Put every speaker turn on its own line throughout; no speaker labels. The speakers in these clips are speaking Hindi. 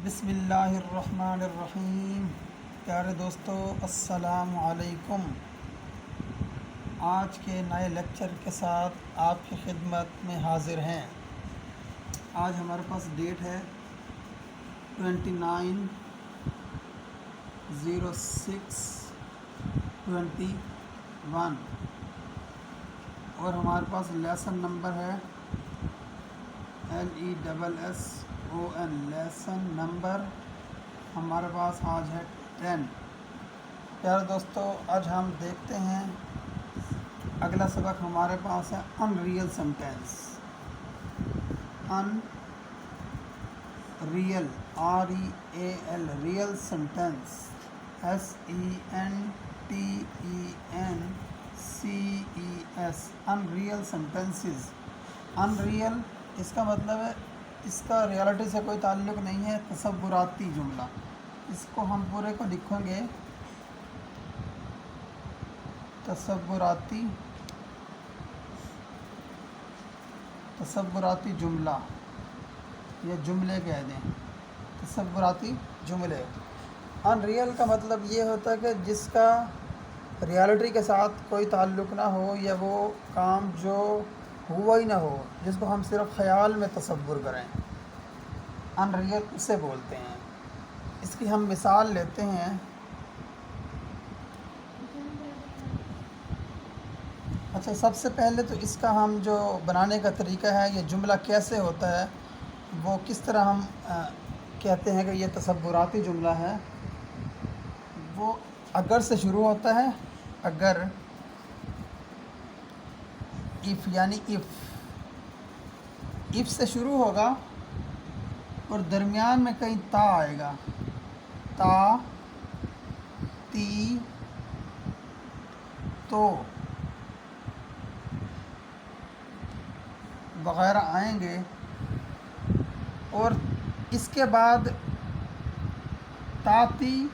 बिस्मिल्लाहिर्रहमानिर्रहीम। प्यारे दोस्तों, अस्सलामु अलैकुम। आज के नए लेक्चर के साथ आपकी खिदमत में हाज़िर हैं। आज हमारे पास डेट है 29/06/21 और हमारे पास लेसन नंबर है LESSON। लेसन नंबर हमारे पास आज है 10। प्यारे दोस्तों, आज हम देखते हैं अगला सबक हमारे पास है unreal sentence. Unreal REAL real sentence SENTENCES unreal sentences. Unreal इसका मतलब है इसका रियलिटी से कोई ताल्लुक़ नहीं है, तसव्वुराती जुमला। इसको हम पूरे को लिखेंगे तसव्वुराती जुमला या जुमले कह दें, तसव्वुराती जुमले। अनरियल का मतलब ये होता है कि जिसका रियलिटी के साथ कोई ताल्लुक़ ना हो या वो काम जो हुआ ही ना हो, जिसको हम सिर्फ ख़याल में तसव्वुर करें, अनरियल उसे बोलते हैं। इसकी हम मिसाल लेते हैं। अच्छा, सबसे पहले तो इसका हम जो बनाने का तरीका है, ये जुमला कैसे होता है, वो किस तरह हम कहते हैं कि ये तसव्वुराती जुमला है। वो अगर से शुरू होता है। अगर इफ़ यानी इफ़ से शुरू होगा और दरमियान में कहीं ता आएगा, ता, ती, तो वग़ैरह आएंगे और इसके बाद ताती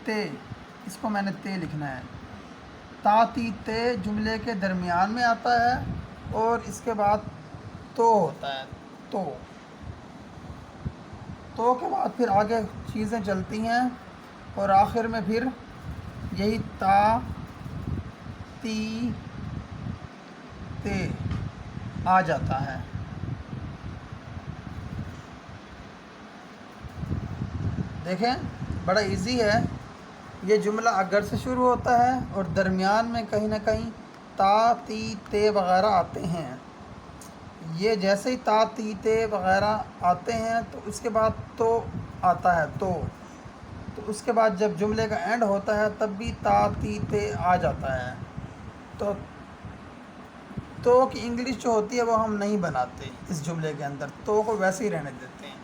ते, इसको मैंने ते लिखना है। ताती ते जुमले के दरमियान में आता है और इसके बाद तो होता है। तो के बाद फिर आगे चीज़ें चलती हैं और आखिर में फिर यही ता, ती, ते आ जाता है। देखें, बड़ा इजी है। ये जुमला अगर से शुरू होता है और दरमियान में कहीं ना कहीं ता, ती, ते वग़ैरह आते हैं। ये जैसे ही ता, ती, ते वग़ैरह आते हैं तो उसके बाद तो आता है। तो उसके बाद जब जुमले का एंड होता है तब भी ता, ती, ते आ जाता है। तो की इंग्लिश जो होती है वो हम नहीं बनाते इस जुमले के अंदर, तो को वैसे ही रहने देते हैं।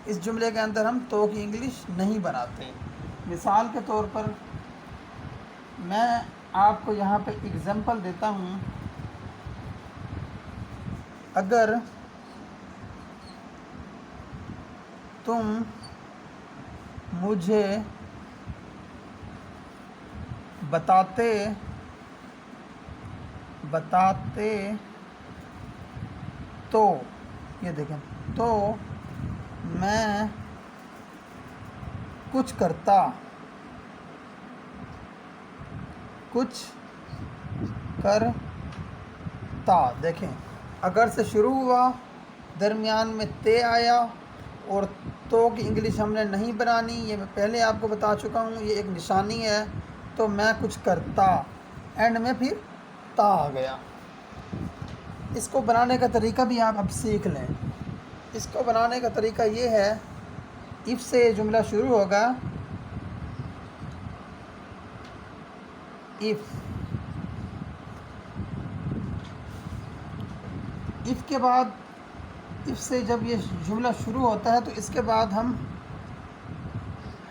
इस जुमले के अंदर हम तो की इंग्लिश नहीं बनाते। मिसाल के तौर पर मैं आपको यहाँ पे एग्ज़ाम्पल देता हूँ। अगर तुम मुझे बताते तो, ये देखें, तो मैं कुछ करता, देखें, अगर से शुरू हुआ, दरमियान में ते आया और तो की इंग्लिश हमने नहीं बनानी। ये मैं पहले आपको बता चुका हूँ, ये एक निशानी है। तो मैं कुछ करता, एंड में फिर ता आ गया। इसको बनाने का तरीका भी आप अब सीख लें। इसको बनाने का तरीका ये है, इफ़ से जुमला शुरू होगा। इफ़ के बाद, इफ़ से जब ये जुमला शुरू होता है तो इसके बाद हम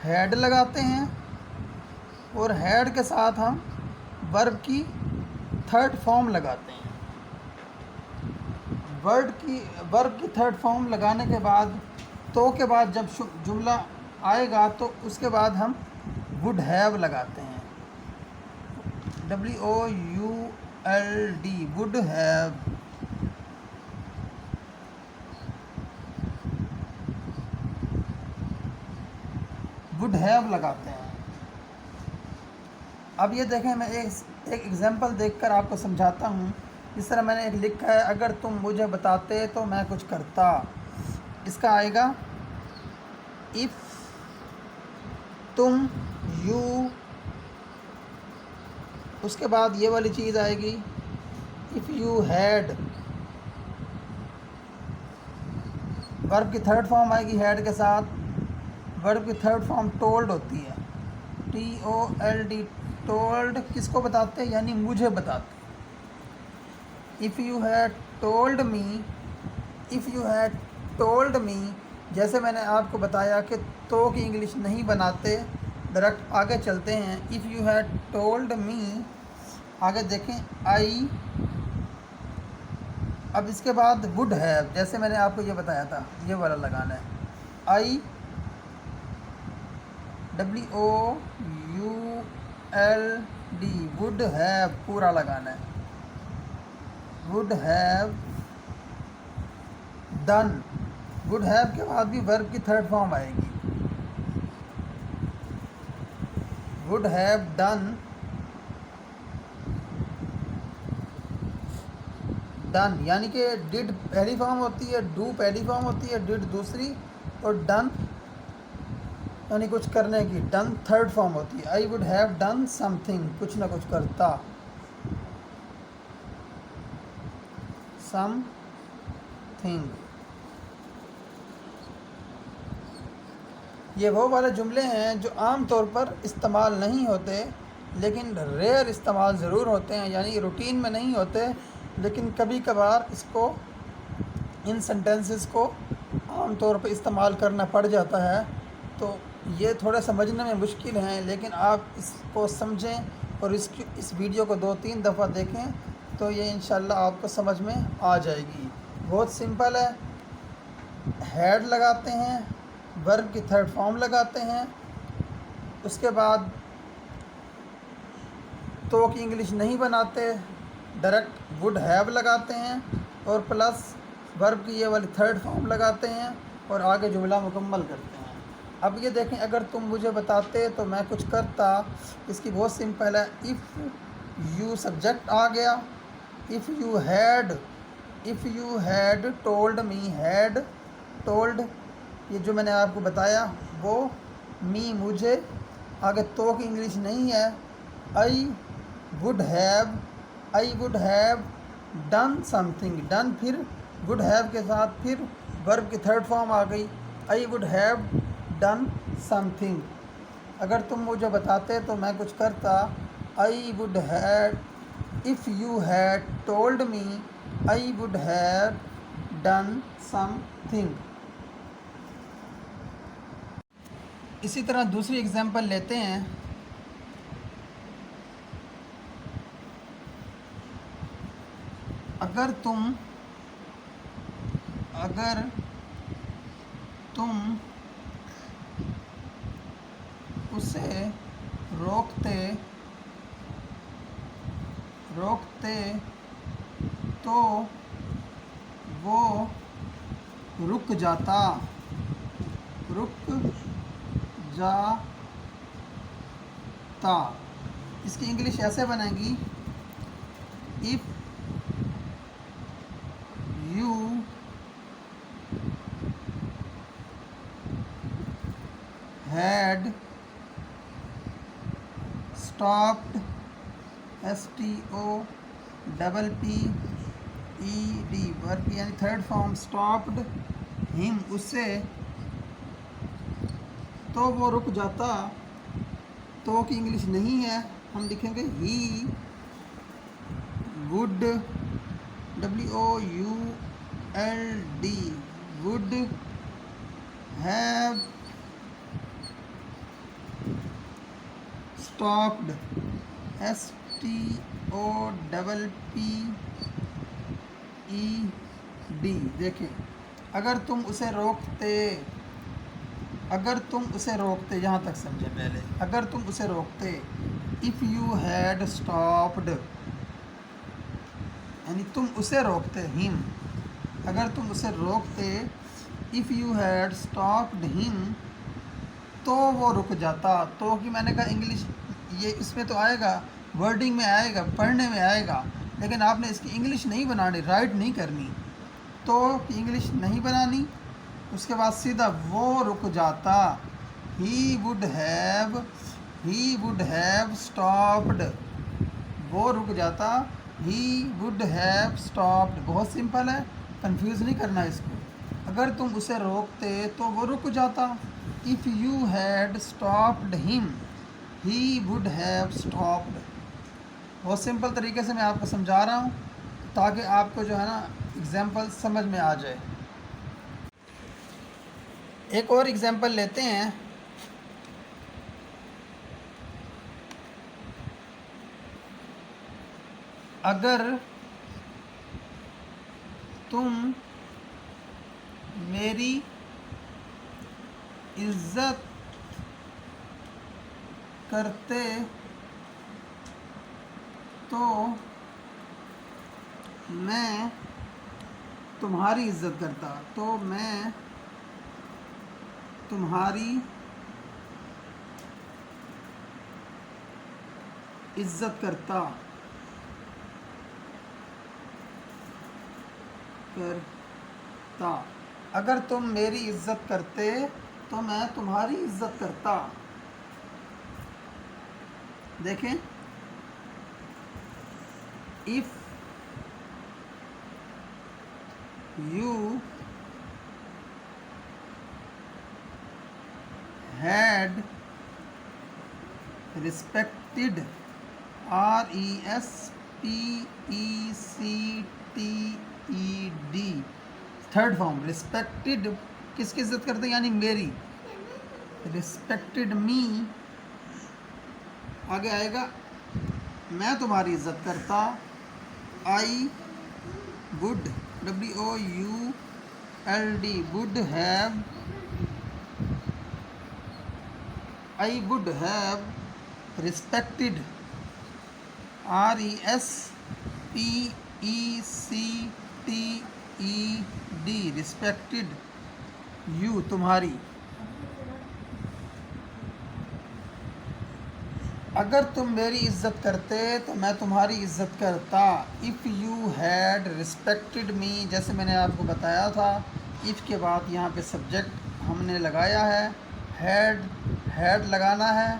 हेड लगाते हैं और हेड के साथ हम वर्ब की थर्ड फॉर्म लगाते हैं। वर्ब की थर्ड फॉर्म लगाने के बाद, तो के बाद जब जुमला आएगा तो उसके बाद हम वुड हैव लगाते हैं। WOULD, would have. Would have लगाते हैं। अब ये देखें, मैं एक एग्जांपल देखकर आपको समझाता हूँ। इस तरह मैंने एक लिखा है, अगर तुम मुझे बताते तो मैं कुछ करता। इसका आएगा इफ़ तुम, यू, उसके बाद ये वाली चीज़ आएगी इफ़ यू हैड, वर्ब की थर्ड फॉर्म आएगी हैड के साथ। वर्ब की थर्ड फॉर्म टोल्ड होती है, TOLD, टोल्ड किसको बताते हैं, यानी मुझे बताते। If you had told me, if you had told me, जैसे मैंने आपको बताया कि तो की इंग्लिश नहीं बनाते, डायरेक्ट आगे चलते हैं। If you had told me, आगे देखें आई, अब इसके बाद वुड हैव, जैसे मैंने आपको ये बताया था, ये वाला लगाना है, IWOULD, वुड हैव पूरा लगाना है। Would have done, would have के बाद भी वर्ब की थर्ड फॉर्म आएगी, वुड हैव डन, डन यानी कि डिड पहली फॉर्म होती है, डू पहली फॉर्म होती है, डिड दूसरी, और डन यानी कुछ करने की, डन थर्ड फॉर्म होती है। I would have done something, कुछ ना कुछ करता, समथिंग। ये वो वाले जुमले हैं जो आम तौर पर इस्तेमाल नहीं होते, लेकिन रेयर इस्तेमाल ज़रूर होते हैं, यानी रूटीन में नहीं होते, लेकिन कभी कभार इसको, इन सेंटेंसेस को आम तौर पर इस्तेमाल करना पड़ जाता है। तो ये थोड़ा समझने में मुश्किल हैं, लेकिन आप इसको समझें और इस वीडियो को 2-3 दफ़ा देखें तो ये इंशाल्लाह आपको समझ में आ जाएगी। बहुत सिंपल है, हैड लगाते हैं, वर्ब की थर्ड फॉर्म लगाते हैं, उसके बाद तो की इंग्लिश नहीं बनाते, डायरेक्ट वुड हैव लगाते हैं, और प्लस वर्ब की ये वाली थर्ड फॉर्म लगाते हैं, और आगे जुमला मुकम्मल करते हैं। अब ये देखें, अगर तुम मुझे बताते तो मैं कुछ करता, इसकी बहुत सिंपल है, इफ़ यू सब्जेक्ट आ गया, if you had told me, had told ये जो मैंने आपको बताया वो, मी मुझे, आगे तो की इंग्लिश नहीं है, I would have done something, done फिर वुड हैव के साथ फिर वर्ब की थर्ड फॉर्म आ गई, I would have done something. अगर तुम मुझे बताते तो मैं कुछ करता, I would have, if you had told me, I would have done something. इसी तरह दूसरी एग्जांपल लेते हैं। अगर तुम उसे रोकते तो वो रुक जाता, इसकी इंग्लिश ऐसे बनेगी, if you had stopped, STOPPED, verb यानी थर्ड फॉर्म, स्टॉप्ड हिम, उससे, तो वो रुक जाता, तो की इंग्लिश नहीं है, हम लिखेंगे he would, WOULD, would have stopped, STOPPED। देखें, अगर तुम उसे रोकते, यहाँ तक समझे पहले, अगर तुम उसे रोकते, इफ़ यू हैड स्टॉप्ड यानी तुम उसे रोकते, हिम, अगर तुम उसे रोकते, if you had stopped him, तो वो रुक जाता। तो कि मैंने कहा इंग्लिश ये इसमें तो आएगा, वर्डिंग में आएगा, पढ़ने में आएगा, लेकिन आपने इसकी इंग्लिश नहीं बनानी, राइट नहीं करनी। तो की इंग्लिश नहीं बनानी, उसके बाद सीधा वो रुक जाता। ही वुड हैव स्टॉप्ड, वो रुक जाता। ही वुड हैव स्टॉप्ड, बहुत सिंपल है, कंफ्यूज नहीं करना इसको। अगर तुम उसे रोकते तो वो रुक जाता। If you had stopped him he would have stopped. बहुत सिंपल तरीके से मैं आपको समझा रहा हूँ ताकि आपको जो है ना एग्जाम्पल समझ में आ जाए। एक और एग्जाम्पल लेते हैं। अगर तुम मेरी इज्जत करते तो मैं तुम्हारी इज्जत करता। तो मैं तुम्हारी इज्जत करता। अगर तुम मेरी इज्जत करते तो मैं तुम्हारी इज्जत करता। देखें, if you had respected, RESPECTED, third form respected, किसकी इज्जत करते हैं, यानी मेरी। रिस्पेक्टेड मी, आगे आएगा मैं तुम्हारी इज्जत करता। I would, WOULD, would have, I would have respected, RESPECTED, respected you, तुम्हारी। अगर तुम मेरी इज्जत करते तो मैं तुम्हारी इज्जत करता। इफ़ यू हैड रिस्पेक्टेड मी, जैसे मैंने आपको बताया था, इफ़ के बाद यहाँ पे सब्जेक्ट हमने लगाया है, हैड लगाना है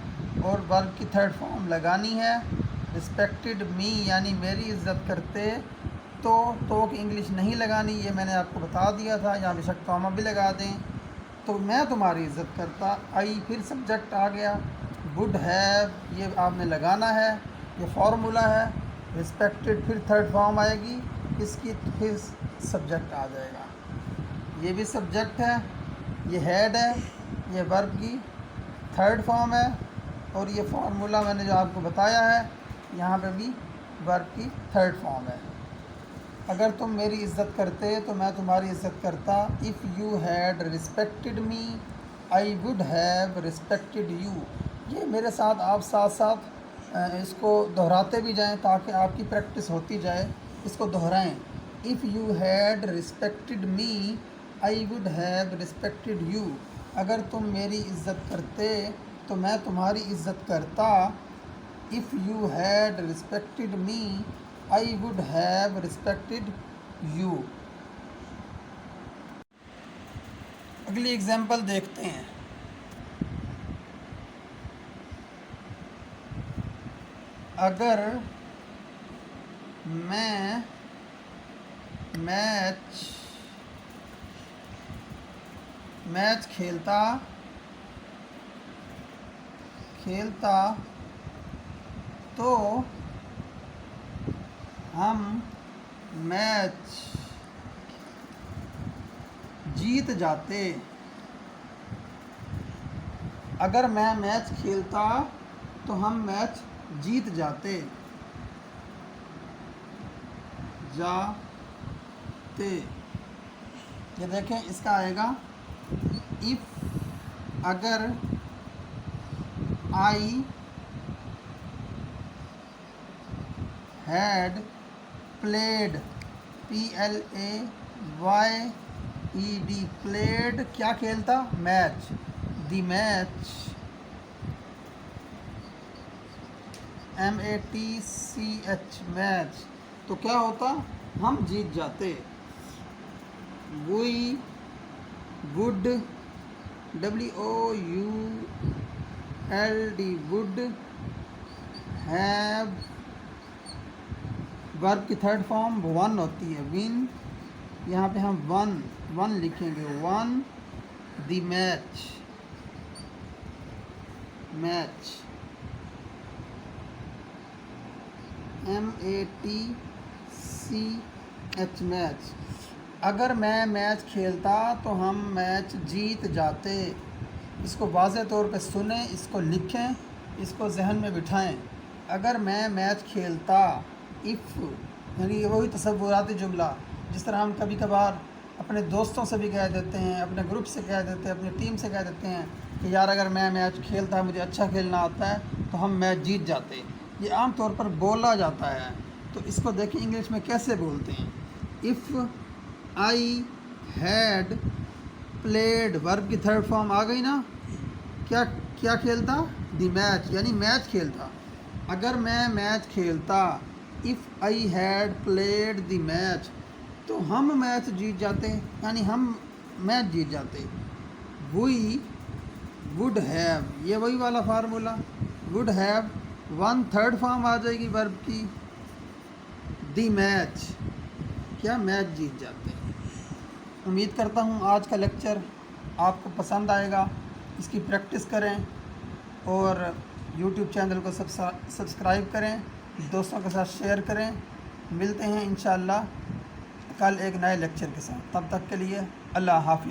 और वर्ब की थर्ड फॉर्म लगानी है। रिस्पेक्टेड मी यानी मेरी इज्जत करते, तो की इंग्लिश नहीं लगानी, ये मैंने आपको बता दिया था। यहाँ बेशक कॉमा भी लगा दें। तो मैं तुम्हारी इज्जत करता, आई फिर सब्जेक्ट आ गया, वुड हैव ये आपने लगाना है, ये फार्मूला है। रिस्पेक्टेड फिर थर्ड फॉर्म आएगी इसकी, तो फिर सब्जेक्ट आ जाएगा। ये भी सब्जेक्ट है, ये हेड है, ये वर्ब की थर्ड फॉर्म है, और ये फार्मूला मैंने जो आपको बताया है यहाँ पे भी वर्ब की थर्ड फॉर्म है। अगर तुम मेरी इज्जत करते तो मैं तुम्हारी इज्जत करता। If you had respected me I would have respected you. ये मेरे साथ आप साथ साथ इसको दोहराते भी जाएं ताकि आपकी प्रैक्टिस होती जाए। इसको दोहराएं। If you had respected me I would have respected you. अगर तुम मेरी इज्जत करते तो मैं तुम्हारी इज्जत करता। If you had respected me I would have respected you. अगली एग्जाम्पल देखते हैं। अगर मैं मैच खेलता तो हम मैच जीत जाते। अगर मैं मैच खेलता तो हम मैच जीत जाते। ये देखें, इसका आएगा इफ़, अगर I had played, PLAYED, played क्या खेलता, match. The match, MATCH match, तो क्या होता, हम जीत जाते। We would, WOULD would have, verb की थर्ड फॉर्म वन होती है, विन, यहाँ पे हम वन लिखेंगे, won the match, MATCH match. अगर मैं मैच खेलता तो हम मैच जीत जाते। इसको वाज़े तौर पे सुने, इसको लिखें, इसको जहन में बिठाएं। अगर मैं मैच खेलता, इफ़ यानी ये वही तसव्वुराती जुमला जिस तरह हम कभी कभार अपने दोस्तों से भी कह देते हैं, अपने ग्रुप से कह देते हैं, अपनी टीम से कह देते हैं कि यार अगर मैं मैच खेलता, मुझे अच्छा खेलना आता है, तो हम मैच जीत जाते। ये आम तौर पर बोला जाता है। तो इसको देखिए इंग्लिश में कैसे बोलते हैं। If I had played, verb की थर्ड फॉर्म आ गई ना, क्या क्या खेलता, द मैच, यानी मैच खेलता। अगर मैं मैच खेलता, if I had played the match, तो हम मैच जीत जाते, यानी हम मैच जीत जाते। वी वुड हैव, ये वही वाला formula, would have, one third form आ जाएगी वर्ब की, द मैच, क्या मैच जीत जाते हैं। उम्मीद करता हूँ आज का लेक्चर आपको पसंद आएगा। इसकी प्रैक्टिस करें और यूट्यूब चैनल को सब्सक्राइब करें, दोस्तों के साथ शेयर करें। मिलते हैं इंशाअल्लाह कल एक नए लेक्चर के साथ। तब तक के लिए अल्लाह हाफ़िज़।